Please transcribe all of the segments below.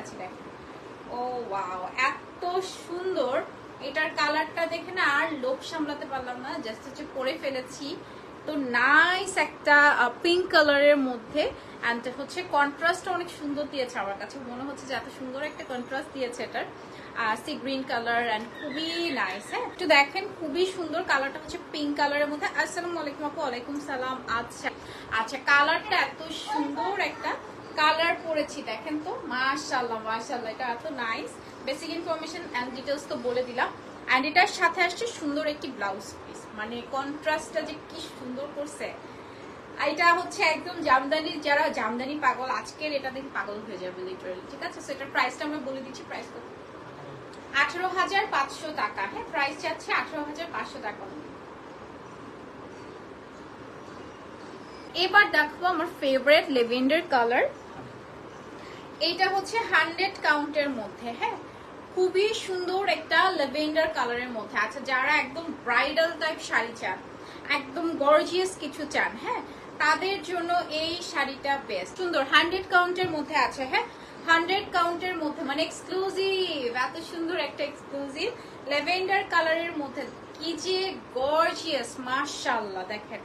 দেখাচ্ছি দেখেন। ও ওয়াও, এত সুন্দর। এটার কালারটা দেখে না আর লোভ সামলাতে পারলাম না, জাস্ট হচ্ছে পরে ফেলেছি। তো নাইস একটা পিঙ্ক কালারের মধ্যে, অ্যান্ড হচ্ছে কন্ট্রাস্টটা অনেক সুন্দর দিয়েছে। আমার কাছে মনে হচ্ছে যে এত সুন্দর একটা কন্ট্রাস্ট দিয়েছে এটার, সি গ্রিন কালার, অ্যান্ড খুবই নাইস। হ্যাঁ, একটু দেখেন, খুবই সুন্দর কালারটা হচ্ছে পিঙ্ক কালারের মধ্যে। আসসালামু আলাইকুম আপু। ওয়ালাইকুম সালাম। আচ্ছা আচ্ছা, কালারটা এত সুন্দর একটা কালার পরেছি, দেখেন তো, মাশাআল্লাহ মাশাআল্লাহ, এটা এত nice. Basic information and details তো বলে দিলাম, এন্ড এটার সাথে আসছে সুন্দর একটি ব্লাউজ পিস, মানে কন্ট্রাস্টটা যে কি সুন্দর করছে। এটা হচ্ছে একদম জামদানি, যারা জামদানি পাগল আজকের এটা দেখে পাগল হয়ে যাবে লিটারালি। ঠিক আছে, সেটার প্রাইসটা আমরা বলে দিচ্ছি। প্রাইস কত? 18,500 টাকা। হ্যাঁ, প্রাইস যাচ্ছে 18,500 টাকা। এবার দেখো আমার ফেভারিট লেভেন্ডার কালার। এইটা হচ্ছে 100 কাউন্টের মধ্যে। হ্যাঁ, খুবই সুন্দর একটা লেভেন্ডার কালারের মধ্যে। আচ্ছা, যারা একদম ব্রাইডাল টাইপ শাড়ি চান, একদম গর্জিয়াস কিছু চান, হ্যাঁ, তাদের জন্য এই শাড়িটা বেস্ট। সুন্দর 100 কাউন্টের মধ্যে আছে। হ্যাঁ, 100 কাউন্টের মধ্যে, মানে এক্সক্লুসিভ, এত সুন্দর একটা এক্সক্লুসিভ লেভেন্ডার কালারের মধ্যে। কি যে গর্জিয়াস, মাশাআল্লাহ। দেখেন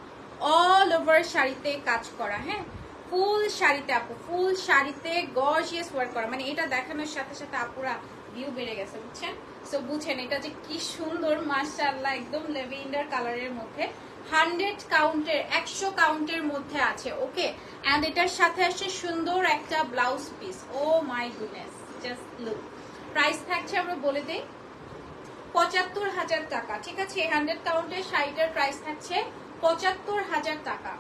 অল ওভার শাড়িতে কাজ করা। হ্যাঁ, ফুল শাড়িতে আপু, ফুল শাড়িতে গর্জিয়াস ওয়ার্ক করা, মানে এটা দেখানোর সাথে সাথে আপুরা ভিউ বেড়ে গেছে, বুঝছেন? সো বুঝছেন এটা যে কি সুন্দর, মাশাআল্লাহ, একদম লেভেন্ডার কালারের মধ্যে 100 কাউন্টের, 100 কাউন্টের মধ্যে আছে। ওকে, এন্ড এটার সাথে আসছে সুন্দর একটা blouse piece. Oh my goodness, just look. Price থাকছে আমরা বলে দেই 75,000 টাকা। ঠিক আছে, 100 কাউন্টের শাড়িটার প্রাইস থাকছে 75,000 টাকা।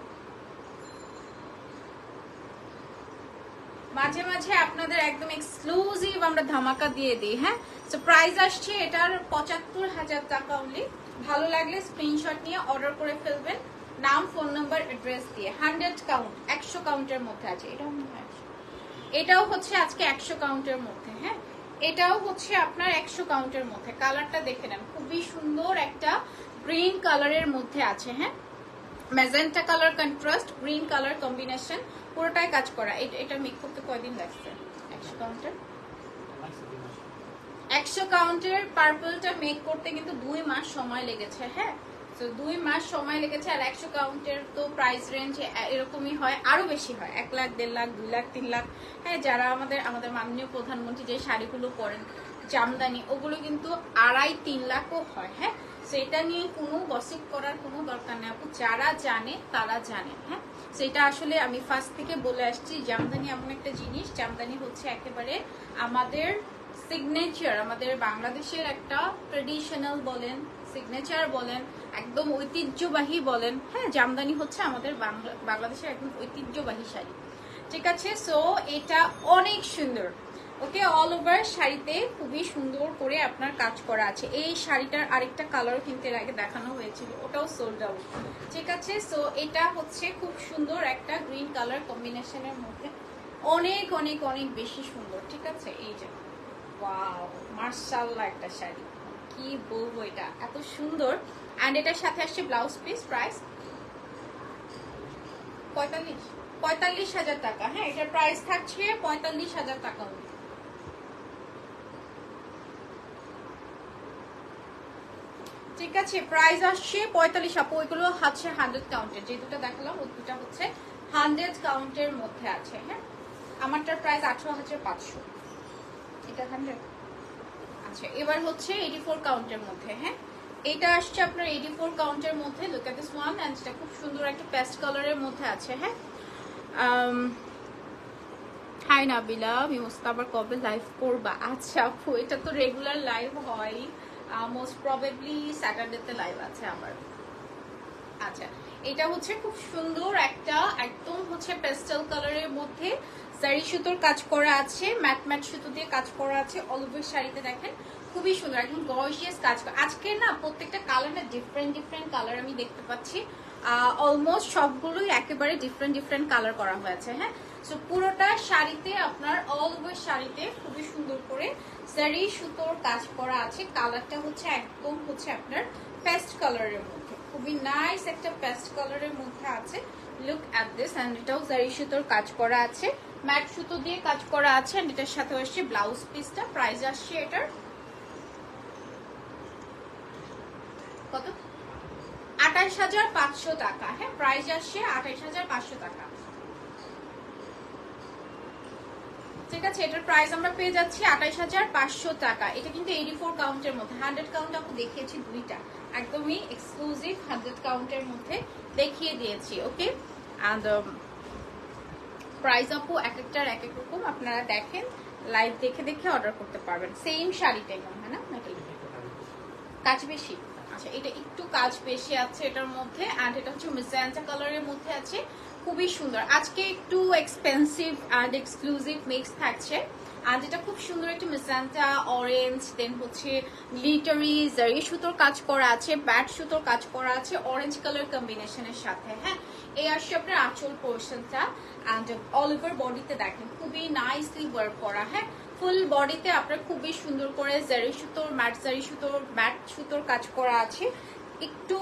মাঝে মাঝে আপনাদের একদম এক্সক্লুসিভ আমরা ধামাকা দিয়ে দিই। হ্যাঁ, তো প্রাইস আসছে এটার 75,000 টাকা অনলি। ভালো লাগলে স্ক্রিনশট নিয়ে অর্ডার করে ফেলবেন, নাম, ফোন নাম্বার, অ্যাড্রেস দিয়ে। 100 কাউন্ট, 100 কাউন্টের মধ্যে আছে। এটাও হচ্ছে আজকে 100 কাউন্টের মধ্যে। হ্যাঁ, এটাও হচ্ছে আপনার 100 কাউন্টের মধ্যে। কালারটা দেখে নেন, খুবই সুন্দর একটা গ্রিন কালারের মধ্যে আছে। হ্যাঁ, magenta colour contrast green colour combination, পুরোটাই কাজ করা। এটা মেক করতে কয়দিন লাগছে? 100 কাউন্টের, 100 কাউন্টের পার্পলটা মেক করতে কিন্তু 2 মাস সময় লেগেছে। হ্যাঁ, তো 2 মাস সময় লেগেছে। আর 100 কাউন্টের তো প্রাইস রেঞ্জ এরকমই হয়, আরো বেশি হয়, 1 লাখ, 1.5 লাখ, 2 লাখ, 3 লাখ। হ্যাঁ, যারা আমাদের মাননীয় প্রধানমন্ত্রী যে শাড়িগুলো পরেন জামদানি, ওগুলো কিন্তু 2.5-3 লাখও হয়। হ্যাঁ, সেটা নিয়ে কোনো গসিপ করার কোনো দরকার নেই আপু, যারা জানে তারা জানে। হ্যাঁ, সেটা আসলে আমি ফার্স্ট থেকে বলে আসছি, জামদানি এমন একটা জিনিস, জামদানি হচ্ছে একেবারে আমাদের সিগনেচার, আমাদের বাংলাদেশের একটা ট্রেডিশনাল বলেন, সিগনেচার বলেন, একদম ঐতিহ্যবাহী বলেন। হ্যাঁ, জামদানি হচ্ছে আমাদের বাংলাদেশের একদম ঐতিহ্যবাহী শাড়ি। ঠিক আছে, সো এটা অনেক সুন্দর। ওকে, অল ওভার শাড়িতে খুবই সুন্দর করে আপনার কাজ করা আছে। এই শাড়িটার আরেকটা কালারও কিন্তু এর আগে দেখানো হয়েছিল, ওটাও সোল্ড আউট। ঠিক আছে, সো এটা হচ্ছে খুব সুন্দর একটা গ্রিন কালার কম্বিনেশনের মধ্যে, অনেক অনেক অনেক বেশি সুন্দর। ঠিক আছে, এই যে ওয়াও, মাশাআল্লাহ একটা শাড়ি, কি বলবো, এটা এত সুন্দর। এন্ড এটার সাথে আসছে ব্লাউজ পিস। প্রাইস 45,000 টাকা। হ্যাঁ, এটার প্রাইস থাকছে 45,000 টাকা। ঠিক আছে, প্রাইস আসছে 45। আপু ওইগুলো হচ্ছে 100 কাউন্টের, যে দুটো দেখালাম ওই দুটো হচ্ছে 100 কাউন্টের মধ্যে আছে। হ্যাঁ, আমারটার প্রাইস 18,500, এটা 100। আচ্ছা, এবার হচ্ছে 84 কাউন্টের মধ্যে। হ্যাঁ, এটা আসছে আপনার 84 কাউন্টের মধ্যে। Look at this one, and এটা খুব সুন্দর একটা পেস্ট কালারের মধ্যে আছে। হ্যাঁ, হাই নাবিলা, মিমোস্তা আবার কবে লাইভ করবা? আচ্ছা আপু, এটা তো রেগুলার লাইভ হয়, মোস্ট প্রবাবলি স্যাটারডেতে লাইভ আছে আবার। আচ্ছা, এটা হচ্ছে খুব সুন্দর একটা একদম হচ্ছে পেস্টেল কালারের মধ্যে জারি সুতোর কাজ করা আছে, ম্যাট ম্যাট সুতো দিয়ে কাজ করা আছে। অল ওভার শাড়িতে দেখেন খুবই সুন্দর, একদম গর্জিয়াস কাজ করা। আজকে না প্রত্যেকটা কালার না ডিফারেন্ট ডিফারেন্ট কালার আমি দেখতে পাচ্ছি, অলমোস্ট সবগুলোই একেবারে ডিফারেন্ট ডিফারেন্ট কালার করা হয়েছে। হ্যাঁ, সো পুরোটা শাড়িতে আপনার অল ওভার শাড়িতে খুবই সুন্দর করে জারি সুতোর কাজ করা আছে। কালারটা হচ্ছে একদম হচ্ছে আপনার পেস্ট কালারের মধ্যে, খুবই নাইস একটা পেস্ট কালারের মধ্যে আছে। লুক এট দিস, এন্ড এটাও জারি সুতোর কাজ করা আছে। ম্যাট সুতো দিয়ে কাজ করা আছে, এন্ড এটার সাথে আসছে ব্লাউজ পিসটা। প্রাইস আসছে এটার কত? 28,500 টাকা। হ্যাঁ, প্রাইস আসছে 28,500 টাকা। ঠিক আছে, এটার প্রাইস আমরা পেয়ে যাচ্ছি 28,500 টাকা। এটা কিন্তু 84 কাউন্টের মধ্যে, 100 কাউন্ট আপু দেখিয়েছি দুইটা, একদমই এক্সক্লুসিভ 100 কাউন্টের মধ্যে দেখিয়ে দিয়েছি। ওকে, এন্ড প্রাইস আপু এক একটার এক এক রকম, আপনারা দেখেন লাইভ দেখে দেখে অর্ডার করতে পারবেন। সেম শাড়িটাই মনে হয় না নাকি কাজ বেশি? আচ্ছা, এটা একটু কাজ বেশি আছে এটার মধ্যে, এন্ড এটা হচ্ছে মিসেন্টা কালারের মধ্যে আছে, খুবই সুন্দর। আজকে একটু এক্সপেন্সিভ এন্ড এক্সক্লুসিভ মিক্স থাকছে, আর এটা খুব সুন্দর একটু মিসেন্টা অরেঞ্জ, দেন হচ্ছে গ্লিটারি জারি সুতোর কাজ করা আছে, ব্যাট সুতোর কাজ করা আছে অরেঞ্জ কালার কম্বিনেশনের সাথে। হ্যাঁ, এই আসছে আপনার আঁচল পোর্শনটা, এন্ড অল ওভার বডিতে দেখেন খুবই নাইসলি ওয়ার্ক করা। হ্যাঁ, ফুল বডিতে আপনার খুবই সুন্দর করে জারি সুতোর, ম্যাট জারি সুতোর, ব্যাট সুতোর কাজ করা আছে। একটু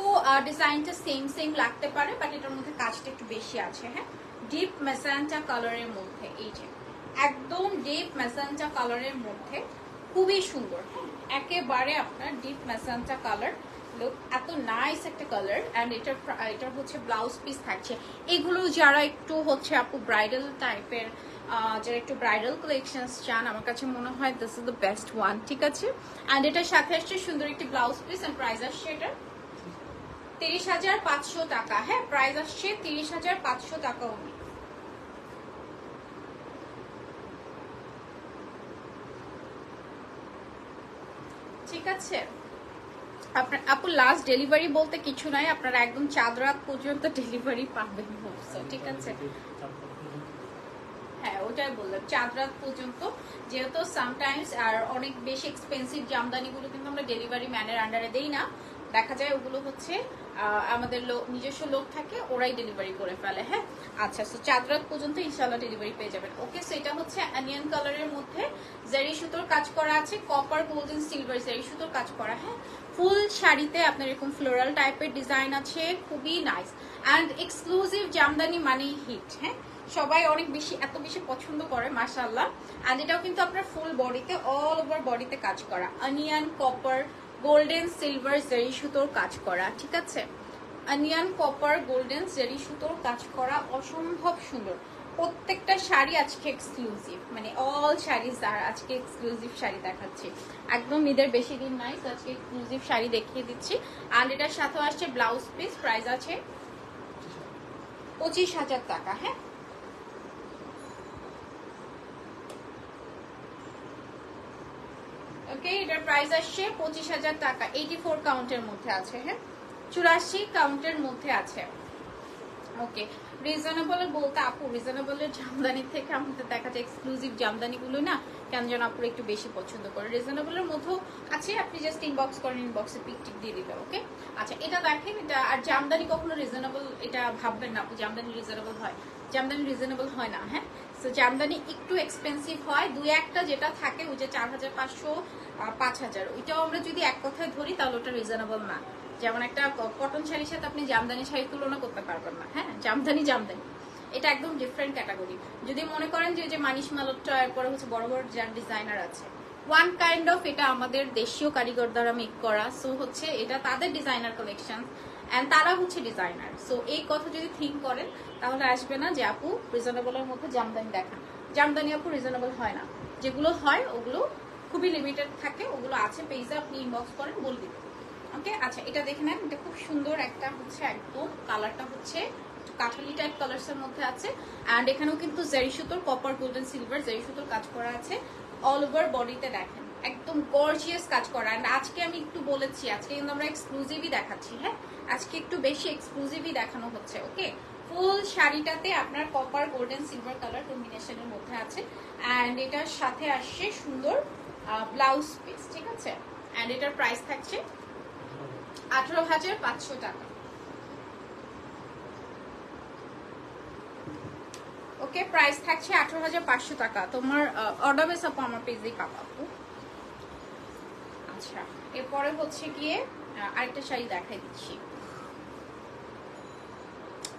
ডিজাইনটা সেম লাগতে পারে, বাট এটার মধ্যে কাজটা একটু বেশি আছে। হ্যাঁ, ডিপ মেসান্টা কালারের মধ্যে, এই যে একদম ডিপ মেসান্টা কালারের মধ্যে খুবই সুন্দর। একেবারে আপনার ডিপ মেসান্টা কালার, লুক এত নাইস একটা কালার। এন্ড এটার হচ্ছে ব্লাউজ পিস থাকছে। এগুলো যারা একটু হচ্ছে আপু ব্রাইডাল টাইপের, যারা একটু ব্রাইডাল কালেকশনস চান, আমার কাছে মনে হয় this is the best one. ঠিক আছে, এন্ড এটার সাথে আসছে সুন্দর একটি ব্লাউজ পিস, এন্ড প্রাইস আসছে এটা 30,500 টাকা। হ্যাঁ, প্রাইস আসছে 30,500 টাকা অনলি। ঠিক আছে, আপনার আপু লাস্ট ডেলিভারি বলতে কিছু নাই, আপনারা একদম চাঁদ রাত পর্যন্ত ডেলিভারি পাবেন। ঠিক আছে, হ্যাঁ ওটাই বললাম, চাঁদ রাত পর্যন্ত, যেহেতু সামটাইমস আর অনেক বেশি এক্সপেন্সিভ জামদানিগুলো কিন্তু আমরা ডেলিভারি ম্যানের আন্ডারে দেই না, দেখা যায় ওগুলো হচ্ছে আমাদের নিজস্ব লোক থাকে, ওরাই ডেলিভারি করে ফেলে। হ্যাঁ, আচ্ছা, সো চাঁদ রাত পর্যন্ত ইনশাল্লাহ ডেলিভারি পেয়ে যাবেন। ওকে, সো এটা হচ্ছে অনিয়ন কালারের মধ্যে জারি সুতোর কাজ করা আছে, কপার গোল্ডেন সিলভার জারি সুতোর কাজ করা। হ্যাঁ, ফুল শাড়িতে আপনার এরকম ফ্লোরাল টাইপের ডিজাইন আছে, খুবই নাইস অ্যান্ড এক্সক্লুসিভ জামদানি মানেই হিট। হ্যাঁ, সবাই অনেক বেশি এত বেশি পছন্দ করে মাশাআল্লাহ। এন্ড এটাও কিন্তু আপনার ফুল বডিতে, অল ওভার বডিতে কাজ করা, অনিয়ন কপার গোল্ডেন সিলভার জারি সুতোর কাজ করা। ঠিক আছে, অনিয়ন কপার গোল্ডেন জারি সুতোর কাজ করা, অসম্ভব সুন্দর। প্রত্যেকটা শাড়ি আজকে এক্সক্লুসিভ, মানে অল শাড়িজ আর আজকে এক্সক্লুসিভ শাড়ি দেখাচ্ছি, একদম ঈদের বেশি দিন নাই, তো আজকে এক্সক্লুসিভ শাড়ি দেখিয়ে দিচ্ছি। আর এটার সাথে আসছে ব্লাউজ পিস, প্রাইস আছে 25,000 টাকা। হ্যাঁ, ওকে, এটার প্রাইস আসছে 25,000 টাকা। 84 কাউন্টের মধ্যে আছে। হ্যাঁ, 84 কাউন্টের মধ্যে আছে। ওকে, রিজনেবল বলতে আপু রিজনেবলের জামদানি থেকে আমাদের দেখা যায় এক্সক্লুসিভ জামদানিগুলো না কেন যেন আপু একটু বেশি পছন্দ করে। রিজনেবলের মধ্যেও আছে, আপনি জাস্ট ইনবক্স করেন, ইনবক্সে পিক টিক দিয়ে দিবে। ওকে, আচ্ছা, এটা দেখেন, এটা আর জামদানি কখনো রিজনেবল এটা ভাববেন না আপু জামদানি রিজনেবল হয়, জামদানি রিজনেবল হয় না। হ্যাঁ, সো জামদানি একটু এক্সপেন্সিভ হয়, দুই একটা যেটা থাকে ওই যে 4,500 5,000, ওইটাও আমরা যদি এক কথায় ধরি তাহলে ওটা রিজনেবল না। যেমন একটা কটন শাড়ির সাথে আপনি জামদানি শাড়ি তুলনা করতে পারবেন না। হ্যাঁ, জামদানি এটা একদম ডিফারেন্ট ক্যাটাগরি। যদি মনে করেন যে মানিশ মালট্টা, এরপরে হচ্ছে বড় বড় যার ডিজাইনার আছে, ওয়ান কাইন্ড অফ এটা আমাদের দেশীয় কারিগর দ্বারা মেক করা, সো হচ্ছে এটা তাদের ডিজাইনার কালেকশন এন্ড তারা হচ্ছে ডিজাইনার। সো এই কথা যদি থিঙ্ক করেন তাহলে আসবে না যে আপু রিজনেবলের মধ্যে জামদানি দেখান। জামদানি আপু রিজনেবল হয় না, যেগুলো হয় ওগুলো খুবই লিমিটেড থাকে, ওগুলো আছে পেজে, আপনি ইনবক্স করেন বলে দিবেন। ওকে, আচ্ছা, এটা দেখে নেন, এটা খুব সুন্দর একটা হচ্ছে, একদম কালারটা হচ্ছে কাঠালি টাইপ কালার্স এর মধ্যে আছে। এন্ড এখানেও কিন্তু জারি সুতোর, কপার গোল্ডেন সিলভার জারি সুতোর কাজ করা আছে, অল ওভার বডিতে দেখেন একদম গর্জিয়াস কাজ করা। এন্ড আজকে আমি একটু বলেছি, আজকে কিন্তু আমরা এক্সক্লুসিভই দেখাচ্ছি। হ্যাঁ, আজকে একটু বেশি এক্সক্লুসিভই দেখানো হচ্ছে। ওকে, ফুল শাড়িটাতে আপনার কপার গোল্ডেন সিলভার কালার কম্বিনেশনের মধ্যে আছে, এন্ড এটার সাথে আসছে সুন্দর ব্লাউজ পিস। ঠিক আছে, এন্ড এটার প্রাইস থাকছে 18,500 টাকা। ওকে, প্রাইস থাকছে 18,500 টাকা। তোমার অর্ডার বেস আপু আমার পেজেই পাবো আপু। আচ্ছা, এরপরে হচ্ছে গিয়ে আরেকটা শাড়ি দেখাই দিচ্ছি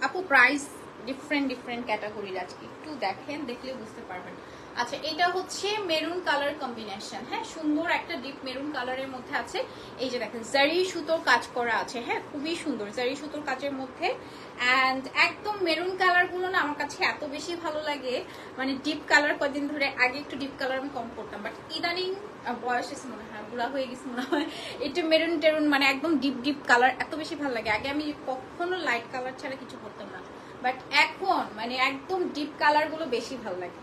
আপু। প্রাইস ডিফারেন্ট ক্যাটাগরির আজকে একটু দেখেন, দেখলে বুঝতে পারবেন। আচ্ছা, এটা হচ্ছে মেরুন কালার কম্বিনেশন, হ্যাঁ, সুন্দর একটা ডিপ মেরুন কালারের মধ্যে আছে। এই যে দেখেন জারি সুতোর কাজ করা আছে, হ্যাঁ, খুবই সুন্দর জারি সুতোর কাজের মধ্যে। অ্যান্ড একদম মেরুন কালার গুলো না আমার কাছে এত বেশি ভালো লাগে, মানে ডিপ কালার কদিন ধরে, আগে একটু ডিপ কালার আমি কম করতাম, বাট ইদানিং বয়স এসে মনে হয়, বুড়া হয়ে গেছে মনে হয়, একটু মেরুন টেরুন মানে একদম ডিপ কালার এত বেশি ভালো লাগে। আগে আমি কখনো লাইট কালার ছাড়া কিছু করতাম না, বাট এখন মানে একদম ডিপ কালার গুলো বেশি ভালো লাগে।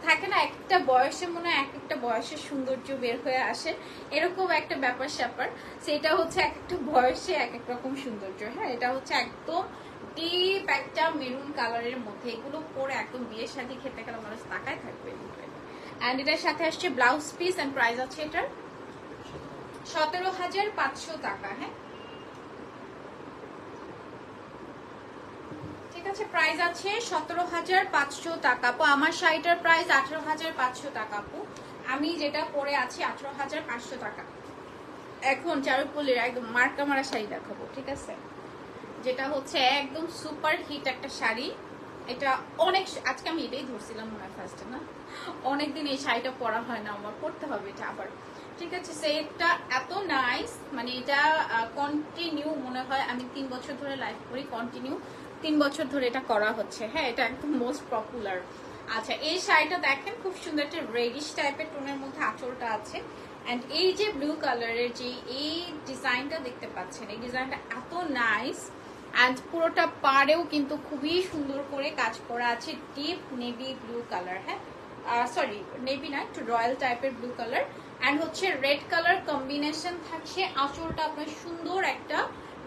থাকে না একটা বয়সে মনে হয় এক একটা বয়সের সৌন্দর্য বের হয়ে আসে, এরকম একটা ব্যাপার স্যাপার। সেটা হচ্ছে এক একটা বয়সে এক এক রকম সৌন্দর্য। হ্যাঁ, এটা হচ্ছে একদম ডিপ একটা মেরুন কালারের মধ্যে, এগুলো পরে একদম বিয়ের শাদী খেতে গেলে মানুষ তাকায় থাকবে। এন্ড এটার সাথে আসছে ব্লাউজ পিস, এন্ড প্রাইস আছে এটার 17,500 টাকা। হ্যাঁ, ঠিক আছে, প্রাইস আছে 17,500 টাকা। আপু আমার শাড়িটার প্রাইস 18,500 টাকা। আপু আমি যেটা পরে আছি 18,500 টাকা। এখন চারুপল্লির একদম মার্কা মারা শাড়ি দেখাবো, ঠিক আছে, যেটা হচ্ছে একদম সুপার হিট একটা শাড়ি। এটা অনেক, আজকে আমি এটাই ধরছিলাম মনে হয় ফার্স্টে, না অনেকদিন এই শাড়িটা পরা হয় না, আমার পরতে হবে এটা আবার। ঠিক আছে, সেটটা এত নাইস, মানে এটা কন্টিনিউ মনে হয় আমি 3 বছর ধরে লাইভ করি, কন্টিনিউ 3 বছর ধরে এটা করা হচ্ছে। হ্যাঁ, এটা একদম মোস্ট পপুলার। আচ্ছা, এই শাড়িটা দেখেন খুব সুন্দর একটা রেডিশ টাইপের টোনের মধ্যে আঁচলটা আছে। এন্ড এই যে ব্লু কালারের যে এই ডিজাইনটা দেখতে পাচ্ছেন, এই ডিজাইনটা এত নাইস। অ্যান্ড পুরোটা পাড়েও কিন্তু খুবই সুন্দর করে কাজ করা আছে, ডিপ নেভি ব্লু কালার। হ্যাঁ, সরি নেভি না, একটু রয়্যাল টাইপের ব্লু কালার। অ্যান্ড হচ্ছে রেড কালার কম্বিনেশন থাকছে, আঁচলটা আপনার সুন্দর একটা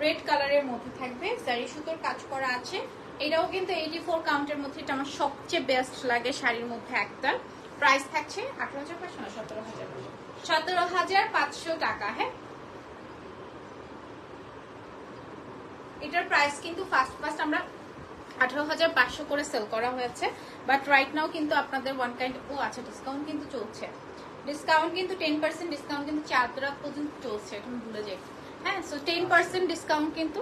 রেড কালারের মধ্যে থাকবে, জারি সুতোর কাজ করা আছে। এটাও কিন্তু 84 কাউন্টের মধ্যে, এটা আমার সবচেয়ে বেস্ট লাগে শাড়ির মধ্যে একটা। প্রাইস থাকছে 18,500 না 17,500 টাকা। হ্যাঁ, এটার প্রাইস কিন্তু ফার্স্ট আমরা 18,500 করে সেল করা হয়েছে, বাট রাইট নাও কিন্তু আপনাদের ওয়ান কাইন্ড আচ্ছা ডিসকাউন্ট কিন্তু চলছে, ডিসকাউন্ট কিন্তু 10% ডিসকাউন্ট কিন্তু 4 রাত পর্যন্ত চলছে, এটা আমি ভুলে যাই। হ্যাঁ, সো 10% ডিসকাউন্ট কিন্তু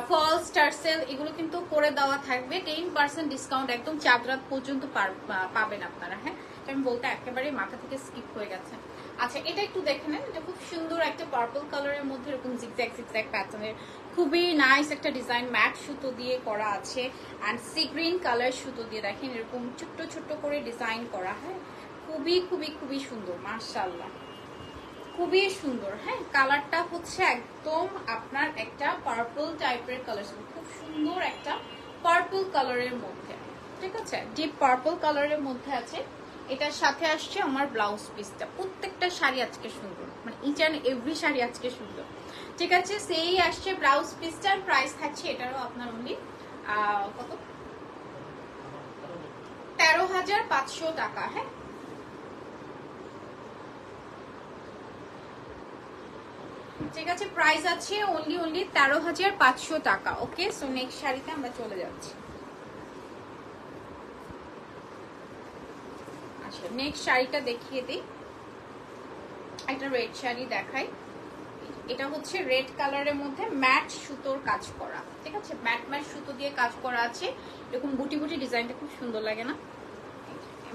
ফলস স্টার সেল এগুলো কিন্তু করে দেওয়া থাকবে। 10% ডিসকাউন্ট একদম 4 রাত পর্যন্ত পাবেন আপনারা। হ্যাঁ, আমি বলতে একেবারে মাথা থেকে স্কিপ হয়ে গেছে। আচ্ছা, এটা একটু দেখে নেন, এটা খুব সুন্দর একটা পার্পল কালারের মধ্যে এরকম জিগজ্যাগ প্যাটার্নের খুবই নাইস একটা ডিজাইন, ম্যাট সুতো দিয়ে করা আছে। অ্যান্ড সি গ্রিন কালার সুতো দিয়ে দেখেন এরকম ছোট্ট করে ডিজাইন করা। হ্যাঁ, খুবই সুন্দর, মাশাআল্লাহ, খুবই সুন্দর। হ্যাঁ, কালারটা হচ্ছে একদম আপনার একটা পার্পল টাইপের কালার, খুব সুন্দর একটা পার্পল কালারের মধ্যে। ঠিক আছে, ডিপ পার্পল কালারের মধ্যে আছে। এটার সাথে আসছে আমার ব্লাউজ পিসটা। প্রত্যেকটা শাড়ি আজকে সুন্দর, মানে ইচ অ্যান্ড এভরি শাড়ি আজকে সুন্দর। ঠিক আছে, সেই আসছে ব্লাউজ পিসটার প্রাইস থাকছে এটারও আপনার অনলি কত 13,500 টাকা। হ্যাঁ, ঠিক আছে, প্রাইস আছে অনলি 13,500 টাকা। ওকে, সো নেক্সট শাড়িতে আমরা চলে যাচ্ছি। আচ্ছা, নেক্সট শাড়িটা দেখিয়ে দিই, একটা রেড শাড়ি দেখাই। এটা হচ্ছে রেড কালারের মধ্যে ম্যাট সুতোর কাজ করা। ঠিক আছে, ম্যাট সুতো দিয়ে কাজ করা আছে, এরকম বুটি ডিজাইনটা খুব সুন্দর লাগে না?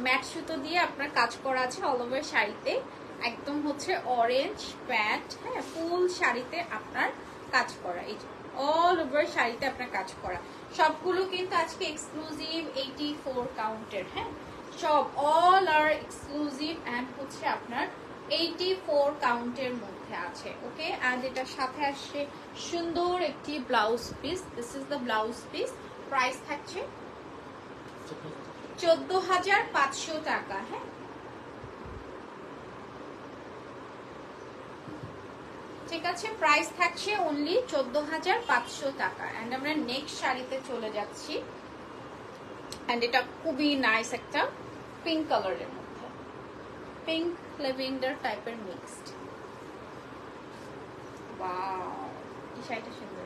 ম্যাট সুতো দিয়ে আপনার কাজ করা আছে অল ওভার শাড়িতে, একদম হচ্ছে অরেঞ্জ প্যান্ট। হ্যাঁ, ফুল শাড়িতে আপনার কাজ করা, এই অল ওভার শাড়িতে আপনার কাজ করা। সবগুলো কিন্তু আজকে এক্সক্লুসিভ 84 কাউন্টের। হ্যাঁ, সব অল আর এক্সক্লুসিভ অ্যান্ড হচ্ছে আপনার 84 কাউন্টের মধ্যে আছে। ওকে, অ্যান্ড এটার সাথে আসছে সুন্দর একটি blouse piece. This is the blouse piece. Price থাকছে 14,500 টাকা। হ্যাঁ, ঠিক আছে, প্রাইস থাকছে অনলি 14,500 টাকা। এন্ড আমরা নেক্সট শাড়িতে চলে যাচ্ছি। এন্ড এটা খুবই নাইস একটা পিঙ্ক কালারের মধ্যে, পিঙ্ক ল্যাভেন্ডার টাইপের মিক্সড। ওয়াও, এই শাড়িটা সুন্দর,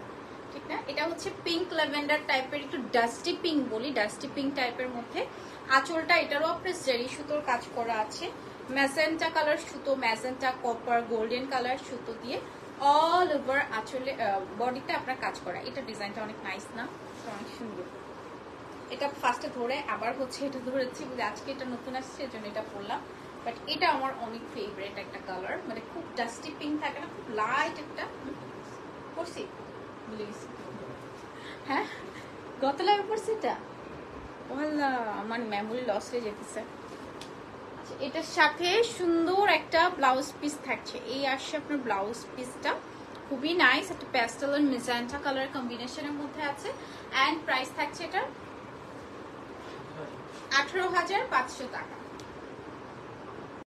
ঠিক না? এটা হচ্ছে পিঙ্ক ল্যাভেন্ডার টাইপের, একটু ডাস্টি পিঙ্ক বলি, ডাস্টি পিঙ্ক টাইপের মধ্যে। আঁচলটা এটারও আপনার জারি সুতোর কাজ করা আছে, ম্যাজেন্টা কালার সুতো, ম্যাজেন্টা কপার গোল্ডেন কালার সুতো দিয়ে অল ওভার আঁচলে বডিতে আপনার কাজ করা। এটা ডিজাইনটা অনেক নাইস না? অনেক সুন্দর। এটা ফার্স্টে ধরে আবার হচ্ছে এটা ধরেছি, আজকে এটা নতুন আসছে এর জন্য এটা পরলাম। বাট এটা আমার অনেক ফেভারিট একটা কালার, মানে খুব ডাস্টি পিঙ্ক থাকে না, খুব লাইট একটা। পরছি ভুলে গেছি, হ্যাঁ গত লাভে পরছি এটা, ওয়াল্লাহ আমার মেমোরি লস হয়ে যেতেছে। আচ্ছা এটার সাথে সুন্দর একটা ব্লাউজ পিস থাকছে, এই আসছে আপনার ব্লাউজ পিসটা, খুবই নাইস, একটা প্যাস্টেল এন্ড মেজেন্টা কালার কম্বিনেশনের মধ্যে আছে। এন্ড প্রাইস থাকছে এটা 18,500 টাকা।